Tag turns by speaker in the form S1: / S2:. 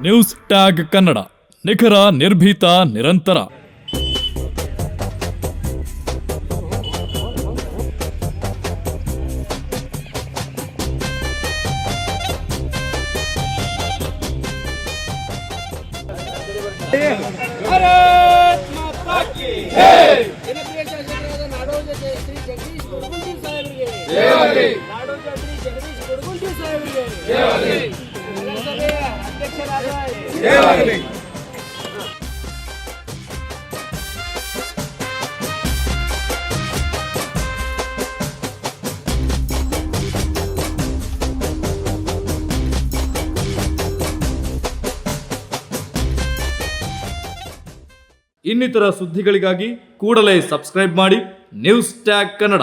S1: News tag Kannada, ನಿಖರ, ನಿರ್ಭೀತ, ನಿರಂತರ.
S2: भारत माता की जय. ಜನಪ್ರಿಯ ಶಾಸಕರಾದ ನಾಡೋಜ ಶ್ರೀ ಜಗದೀಶ್ ಕೊಡಗುಂಟಿ ಸಾಹೇಬರಿಗೆ ಜಯವಾಗಲಿ. ನಾಡೋಜ ಶ್ರೀ ಜಗದೀಶ್ ಕೊಡಗುಂಟಿ ಸಾಹೇಬರಿಗೆ ಜಯವಾಗಲಿ. ನಗರಸಭೆಯ ಅಧ್ಯಕ್ಷರಾದ ಜಯವಾಗಲಿ.
S1: ಇನ್ನಿತರ ಸುದ್ದಿಗಳಿಗಾಗಿ ಕೂಡಲೇ ಸಬ್ಸ್ಕ್ರೈಬ್ ಮಾಡಿ ನ್ಯೂಸ್ ಟ್ಯಾಗ್ ಕನ್ನಡ.